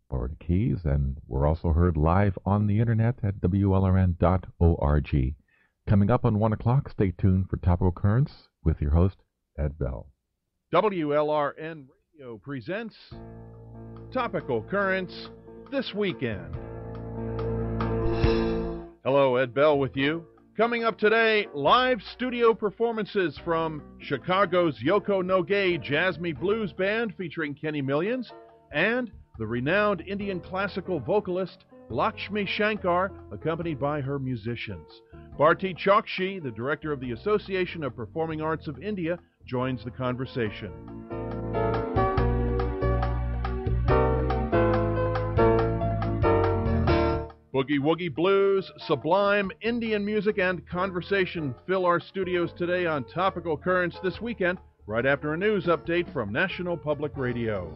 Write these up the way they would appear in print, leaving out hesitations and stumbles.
Florida Keys, and we're also heard live on the internet at WLRN.org. Coming up on 1 o'clock, stay tuned for Topical Currents with your host, Ed Bell. WLRN Radio presents Topical Currents This Weekend. Hello, Ed Bell with you. Coming up today, live studio performances from Chicago's Yoko Noge Jazzme Blues Band featuring Kenny Millions and the renowned Indian classical vocalist Lakshmi Shankar, accompanied by her musicians. Bharti Chokshi, the director of the Association of Performing Arts of India, joins the conversation. Boogie Woogie Blues, sublime Indian music, and conversation fill our studios today on Topical Currents This Weekend, right after a news update from National Public Radio.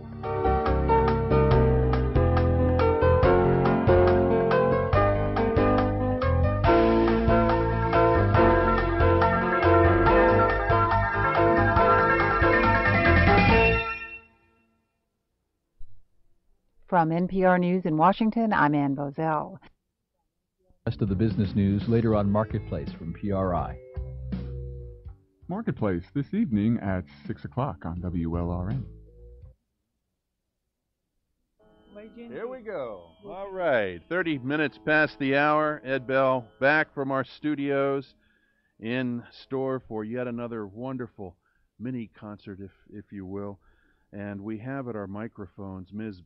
From NPR News in Washington, I'm Ann Bozell. Rest of the business news later on Marketplace from PRI. Marketplace this evening at 6 o'clock on WLRN. Here we go. All right, 30 minutes past the hour. Ed Bell back from our studios in store for yet another wonderful mini concert, if you will. And we have at our microphones Ms.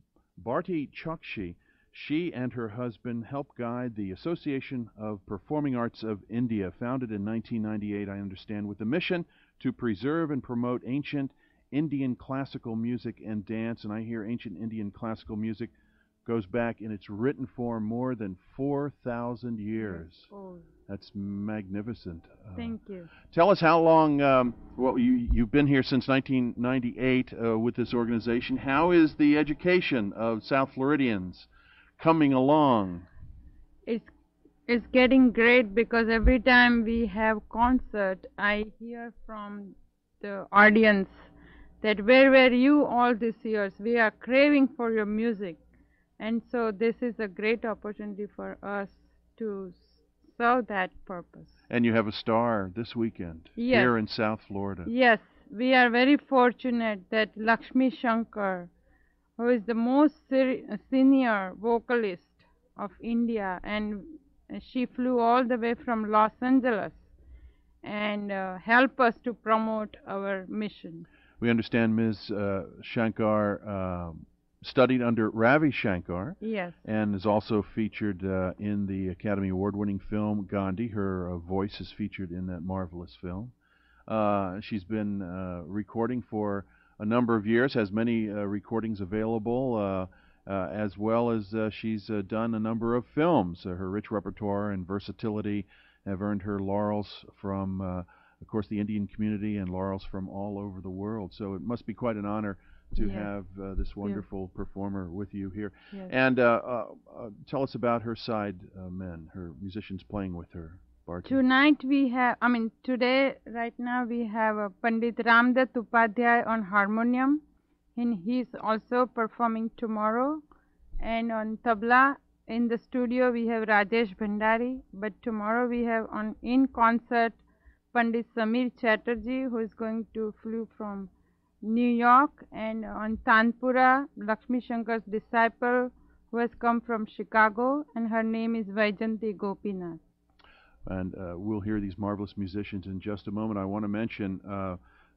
Bharti Chokshi. She and her husband help guide the Association of Performing Arts of India, founded in 1998, I understand, with the mission to preserve and promote ancient Indian classical music and dance. And I hear ancient Indian classical music goes back in its written form more than 4,000 years. Oh. That's magnificent. Thank you. Tell us how long, you've been here since 1998 with this organization. How is the education of South Floridians coming along? It's getting great because every time we have concert, I hear from the audience that where were you all these years? We are craving for your music. And so this is a great opportunity for us to serve that purpose. And you have a star this weekend here in South Florida. Yes, we are very fortunate that Lakshmi Shankar, who is the most senior vocalist of India, and she flew all the way from Los Angeles and help us to promote our mission. We understand Ms. Shankar studied under Ravi Shankar. Yes. And is also featured in the Academy Award-winning film Gandhi. Her voice is featured in that marvelous film. She's been recording for a number of years, has many recordings available, as well as she's done a number of films. Her rich repertoire and versatility have earned her laurels from, of course, the Indian community and laurels from all over the world. So it must be quite an honor to have this wonderful performer with you here. Yes. And tell us about her side men, her musicians playing with her. Bharti. Tonight we have, today, right now we have Pandit Ramdat Upadhyay on harmonium, and he's also performing tomorrow. And on tabla in the studio we have Rajesh Bhandari, but tomorrow we have in concert Pandit Samir Chatterjee, who is going to flew from New York, and on Tanpura, Lakshmi Shankar's disciple, who has come from Chicago, and her name is Vaijanti Gopinath. And we'll hear these marvelous musicians in just a moment. I want to mention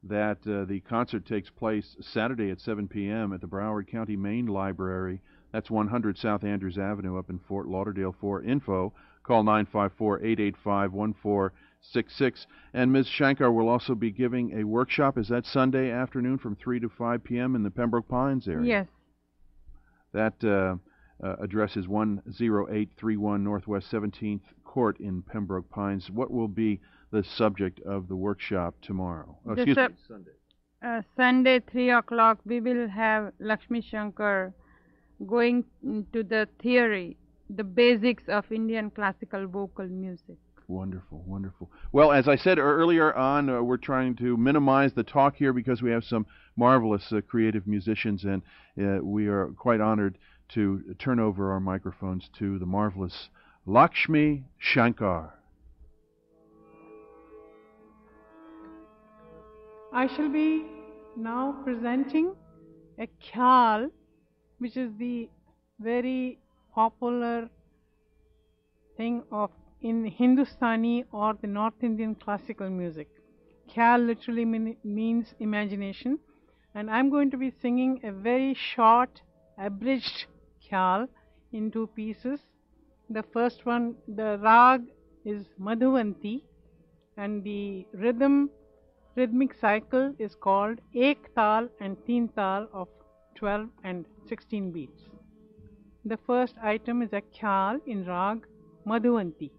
that the concert takes place Saturday at 7 p.m. at the Broward County Main Library. That's 100 South Andrews Avenue up in Fort Lauderdale. For info, call 954-885-1466. And Ms. Shankar will also be giving a workshop. Is that Sunday afternoon from 3 to 5 p.m. in the Pembroke Pines area? Yes. That address is 10831 Northwest 17th Court in Pembroke Pines. What will be the subject of the workshop tomorrow? Sunday. Sunday, 3 o'clock, we will have Lakshmi Shankar going to the theory, the basics of Indian classical vocal music. Wonderful, wonderful. Well, as I said earlier on, we're trying to minimize the talk here because we have some marvelous creative musicians, and we are quite honored to turn over our microphones to the marvelous Lakshmi Shankar. I shall be now presenting a khyal, which is the very popular thing of in Hindustani or the North Indian classical music. Khyal literally means imagination, and I'm going to be singing a very short, abridged khyal in two pieces. The first one, the rag is Madhuvanti, and the rhythmic cycle is called Ek Tal and Teen Tal of 12 and 16 beats. The first item is a khyal in rag Madhuvanti.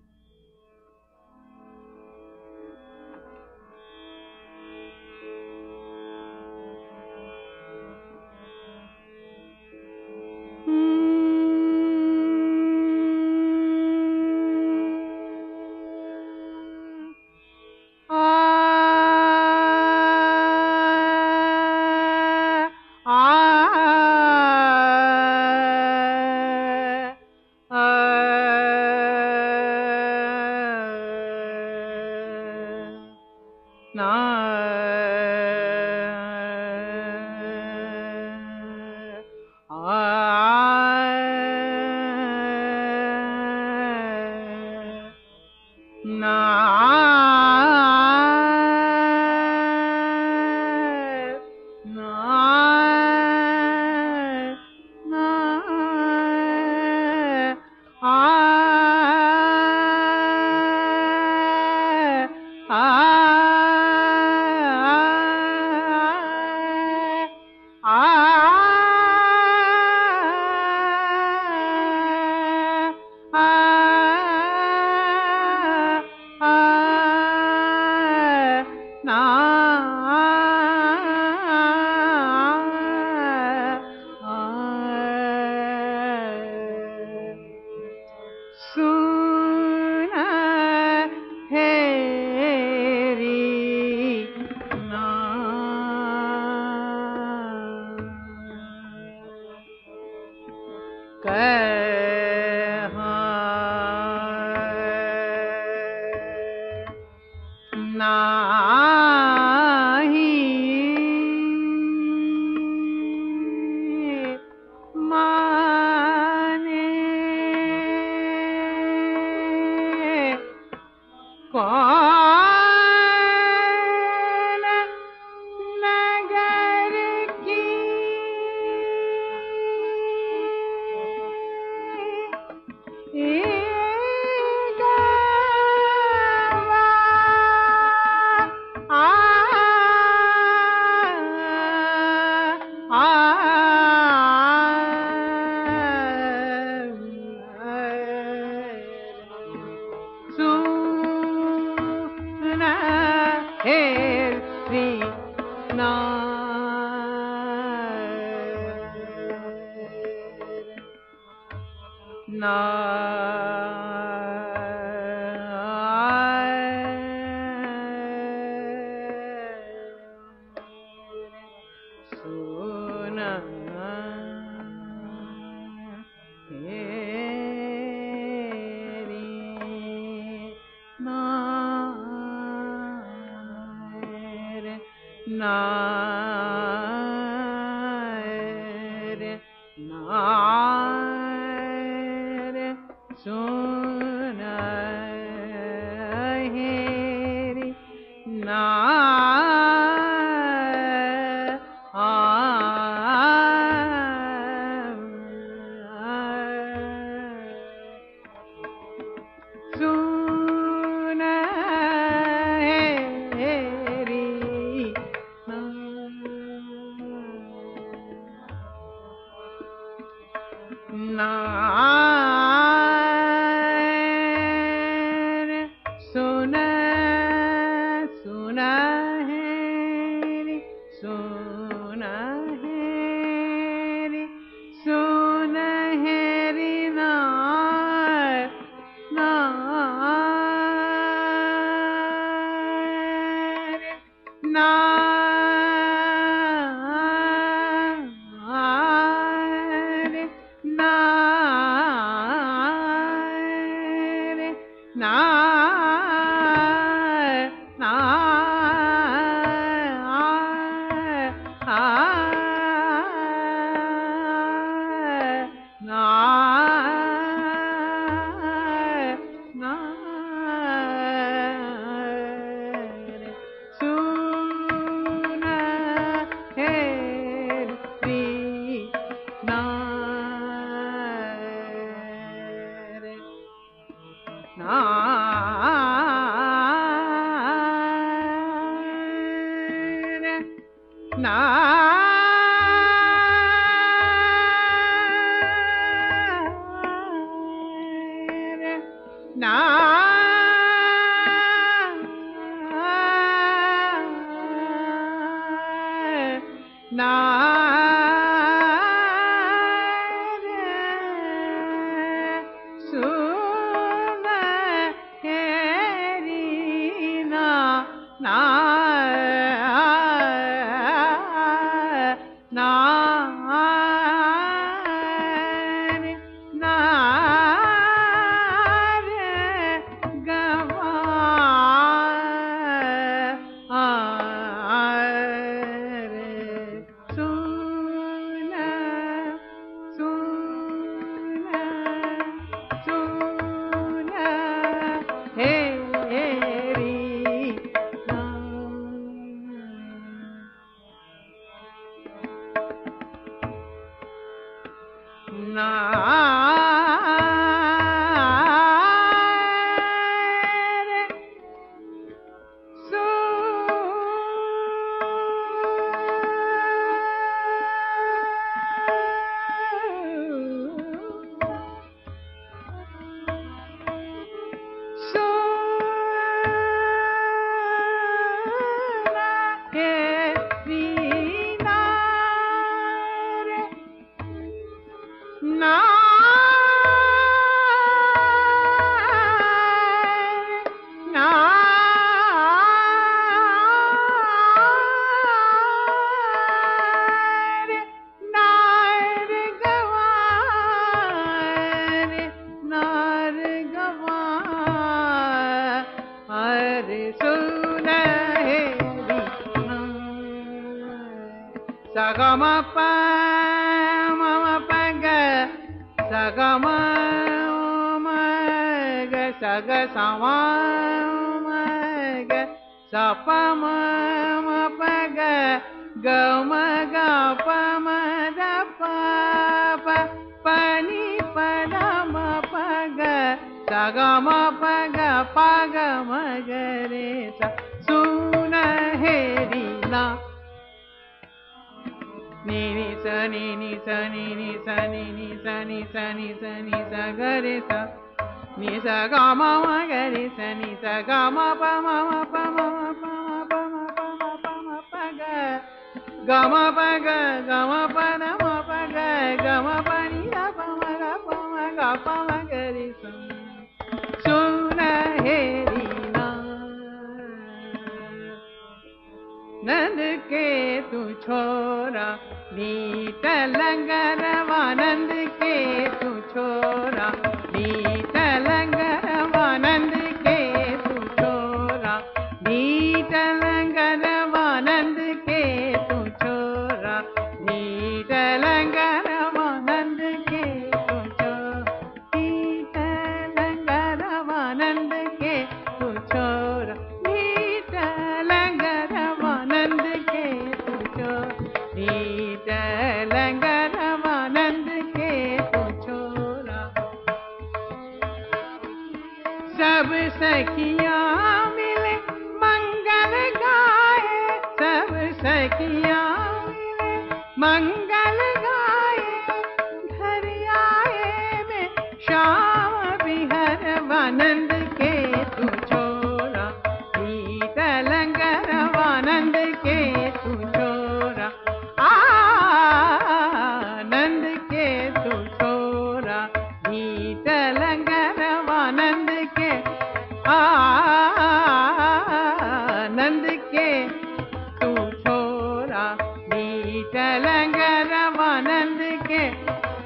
Na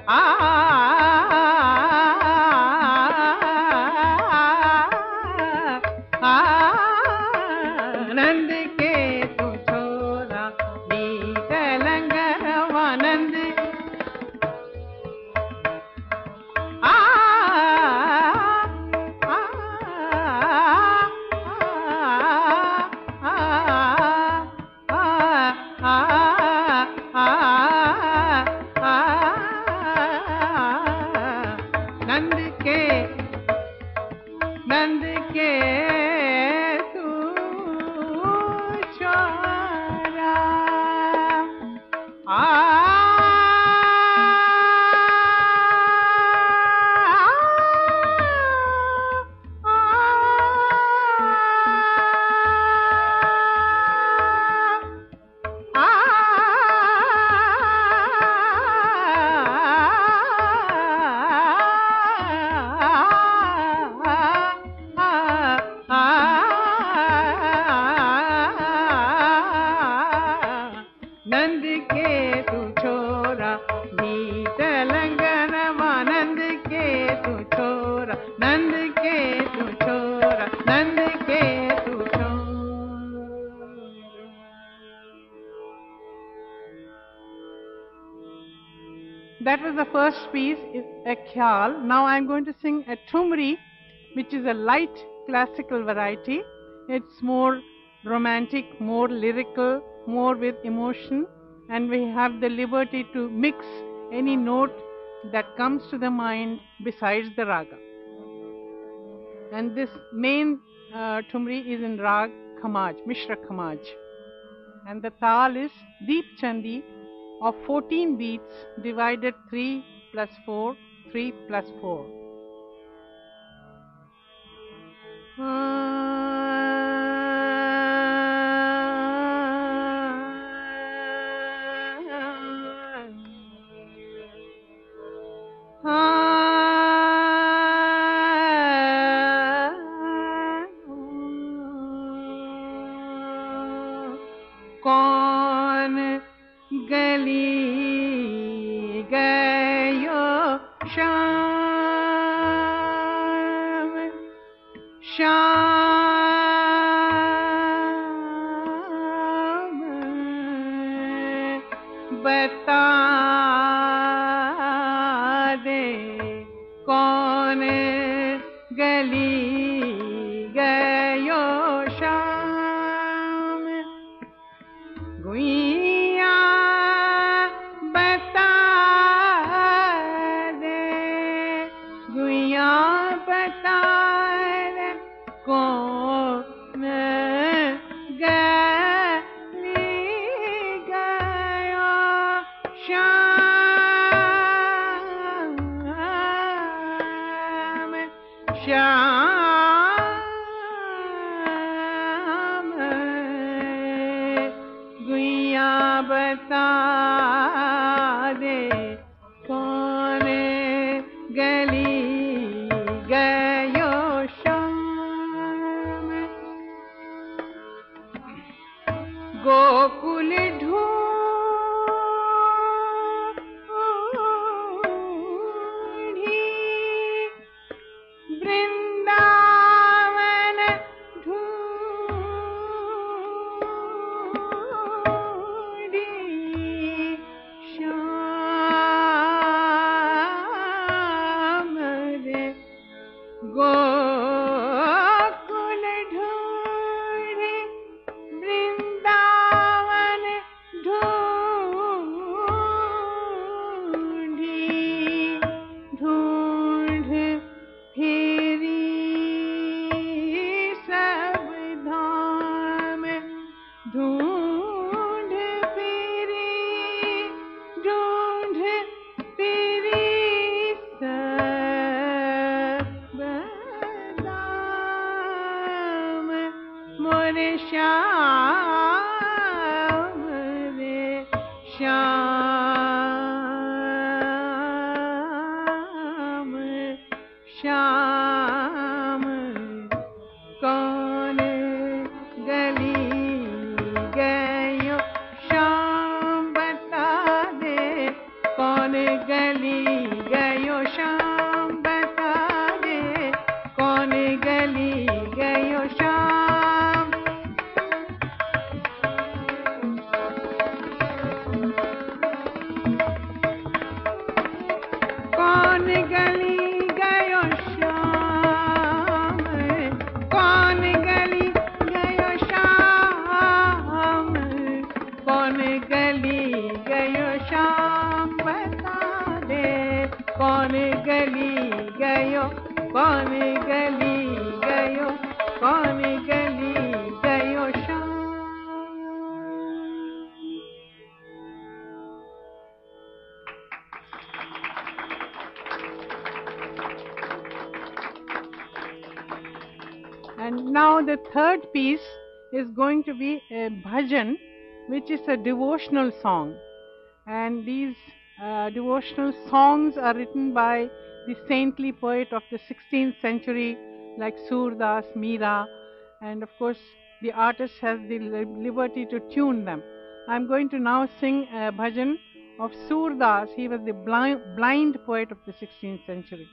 Ah के तू छोरा नंद के तू छोरा गीत लंगनवा नंद के तू छोरा नंद के तू छोरा नंद के तू छोरा. That was the first piece, a khyal. Now I am going to sing a thumri, which is a light classical variety. It's more romantic, more lyrical, more with emotion, and we have the liberty to mix any note that comes to the mind besides the raga. And this main thumri is in rag khamaj, Mishra khamaj, and the tal is Deep Chandi of 14 beats divided 3 plus 4, 3 plus 4. कौन गली गयो शाम शाम बता दे कौन गली गयो शाम गुइया बता दे गुइया बता दे कौन गली गयो शाम शाम गुइया बता दे कौन गली गयो शाम गोकुल ढूंढी वृंदावन ढूंढी श्याम रे गोकुल ढूंढी वृंदावन ढूंढी ढूंढ फिरी सब धाम ढूंढ फिरी सब धाम मोरे श्याम रे श्याम श्याम कौन गली गयो शाम बता दे कौन गली गयो शाम बता दे कौन गली गयो शाम कौन गली गयो शाम कौन गली गयो शाम कौन गली गयो शाम बता दे कौन गली गयो कौन गली गयो Shyam. And now the third piece is going to be a bhajan, which is a devotional song. And these devotional songs are written by the saintly poet of the 16th century like Surdas, Meera, and of course the artist has the liberty to tune them. I'm going to now sing a bhajan of Surdas. He was the blind poet of the 16th century.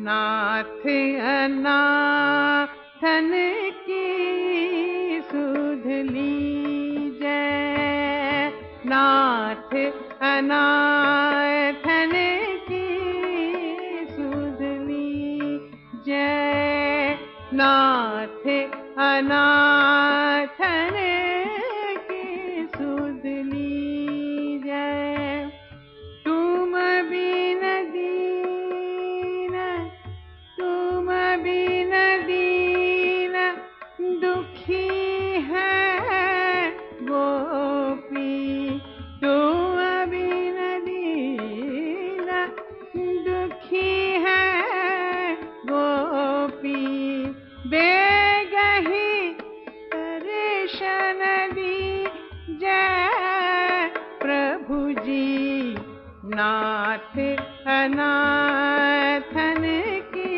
नाथ अनाथन की सुध लीजै, नाथ अनाथन की सुध लीजै, नाथ अनाथन की सुध लीजै। तुम बिन दीन, तुम बिन दीन दुखी है गोपी, तुम बिन दीन दुखी है गोपी। बेगही दर्शन दीजै प्रभु जी, नाथ अनाथन की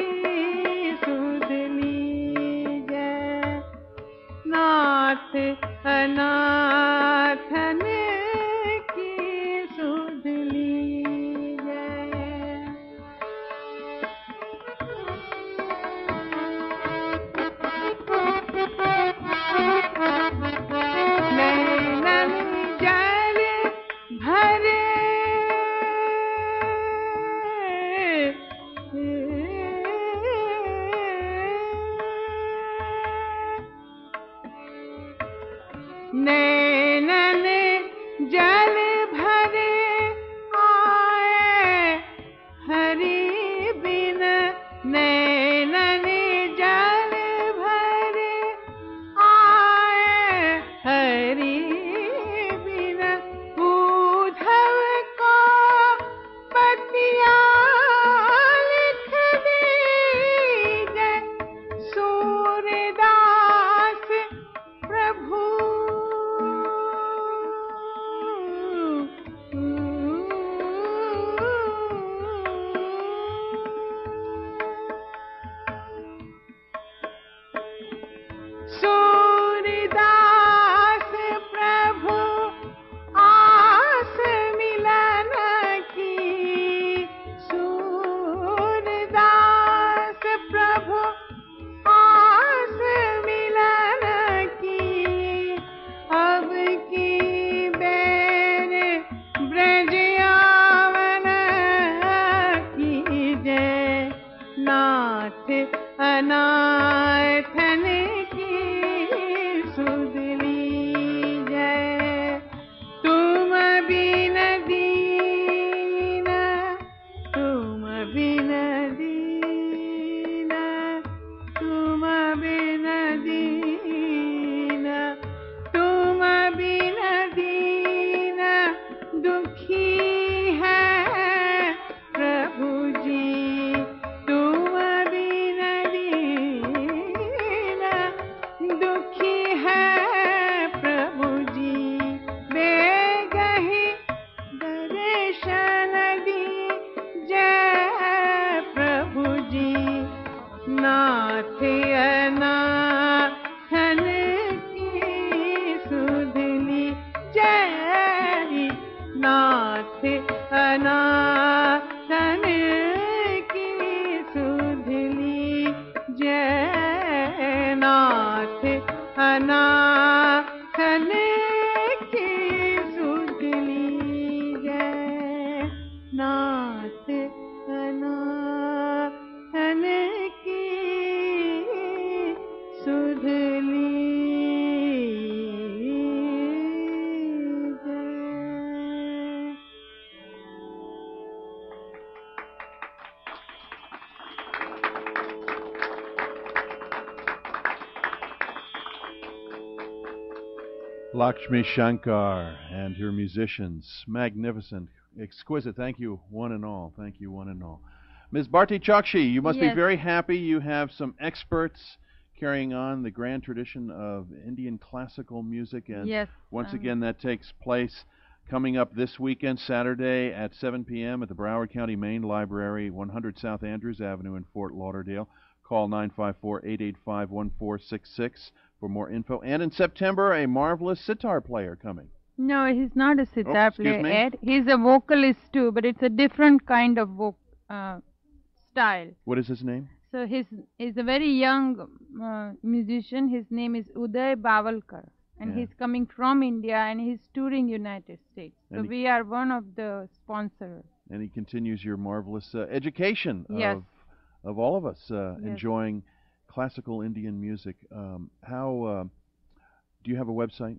सुध लीजै, नाथ अनाथन की सुध लीजै। नैनन जल भरे नैनन जल भरे आए हरि बिन, नैनन जल भरे आए हरि बिन। उद्धव को पतिया लिख दीजै सूरदास प्रभु, सूरदास प्रभु आस मिलन की, सूरदास प्रभु आस मिलन की। अब की बेर ब्रज आवन कीजै, नाथ अनाथन की सुध लीजै। तुम बिन दीन, तुम बिन दीन, तुम बिन दीन, तुम बिन दीन दुखी है प्रभु जी, तुम बिन दीन दुखी है प्रभु जी। बेगही दर्शन दीजै प्रभु जी, नाथ अनाथन की सुध लीजै, नाथ अनाथ Lakshmi Shankar and her musicians. Magnificent, exquisite. Thank you, one and all. Thank you, one and all. Ms. Bharti Chokshi, you must be very happy you have some experts carrying on the grand tradition of Indian classical music. And once again, that takes place coming up this weekend, Saturday at 7 p.m. at the Broward County Main Library, 100 South Andrews Avenue in Fort Lauderdale. Call 954-885-1466 for more info. And in September, a marvelous sitar player coming. No, he's not a sitar player, Ed. He's a vocalist too, but it's a different kind of style. What is his name? So he's a very young musician. His name is Uday Bawalkar. And he's coming from India, and he's touring United States. So we are one of the sponsors. And he continues your marvelous education of all of us enjoying classical Indian music. Do you have a website?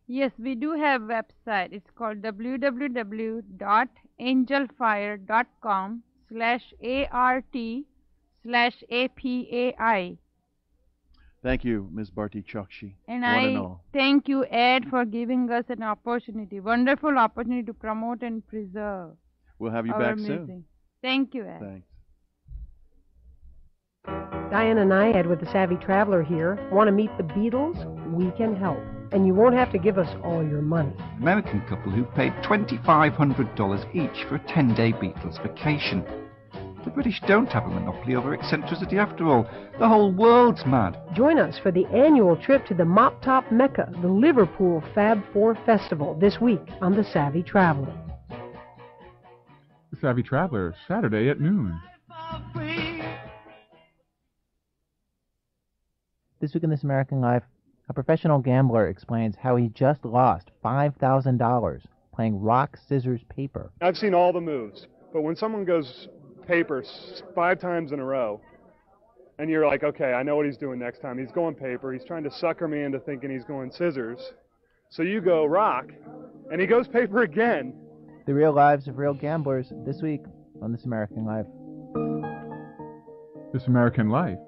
Yes, we do have a website. It's called www.angelfire.com/art/APAI. Thank you, Ms. Bharti Chokshi. And I thank you, Ed, for giving us an opportunity, wonderful opportunity to promote and preserve. We'll have you back soon. Thank you, Ed. Thanks. Diane and I, Ed with the Savvy Traveler here, want to meet the Beatles? We can help. And you won't have to give us all your money. American couple who paid $2,500 each for a 10-day Beatles vacation. The British don't have a monopoly over eccentricity after all. The whole world's mad. Join us for the annual trip to the Mop Top Mecca, the Liverpool Fab Four Festival, this week on The Savvy Traveler. The Savvy Traveler, Saturday at noon. This week in This American Life, a professional gambler explains how he just lost $5,000 playing rock, scissors, paper. I've seen all the moves, but when someone goes paper 5 times in a row, and you're like, okay, I know what he's doing next time. He's going paper. He's trying to sucker me into thinking he's going scissors. So you go rock, and he goes paper again. The real lives of real gamblers this week on This American Life. This American Life.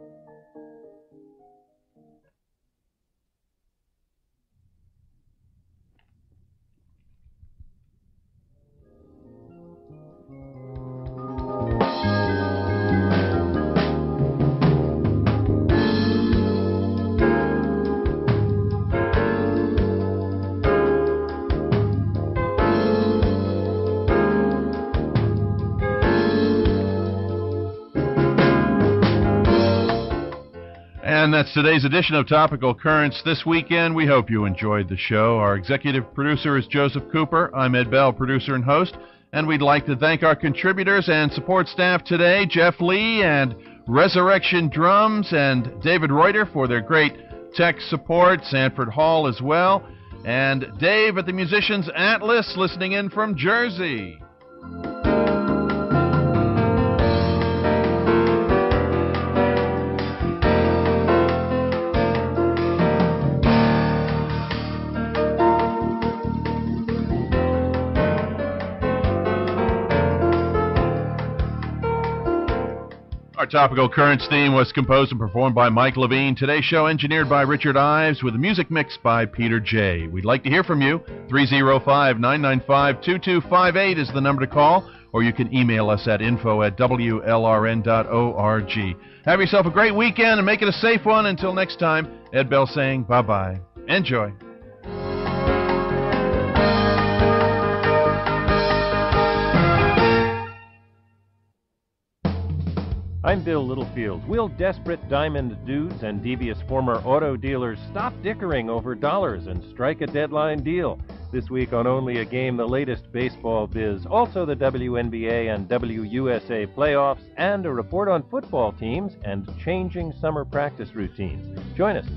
And that's today's edition of Topical Currents this weekend. We hope you enjoyed the show. Our executive producer is Joseph Cooper. I'm Ed Bell, producer and host. And we'd like to thank our contributors and support staff today, Jeff Lee and Resurrection Drums and David Reuter for their great tech support, Sanford Hall as well, and Dave at the Musicians Atlas listening in from Jersey. Our Topical Currents theme was composed and performed by Mike Levine. Today's show engineered by Richard Ives with a music mix by Peter J. We'd like to hear from you. 305-995-2258 is the number to call, or you can email us at info@wlrn.org. Have yourself a great weekend and make it a safe one. Until next time, Ed Bell saying bye-bye. Enjoy. I'm Bill Littlefield. Will desperate diamond dudes and devious former auto dealers stop dickering over dollars and strike a deadline deal? This week on Only a Game, the latest baseball biz, also the WNBA and WUSA playoffs, and a report on football teams and changing summer practice routines. Join us.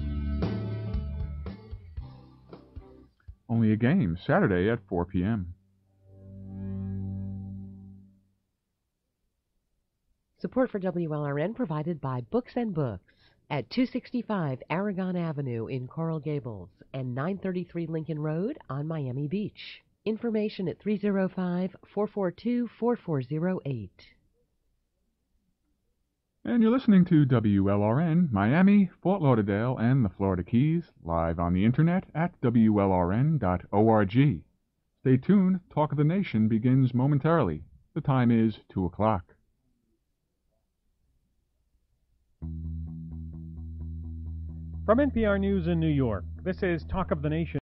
Only a Game, Saturday at 4 p.m. Support for WLRN provided by Books and Books at 265 Aragon Avenue in Coral Gables and 933 Lincoln Road on Miami Beach. Information at 305-442-4408. And you're listening to WLRN, Miami, Fort Lauderdale, and the Florida Keys, live on the internet at WLRN.org. Stay tuned, Talk of the Nation begins momentarily. The time is 2 o'clock. From NPR News in New York, this is Talk of the Nation.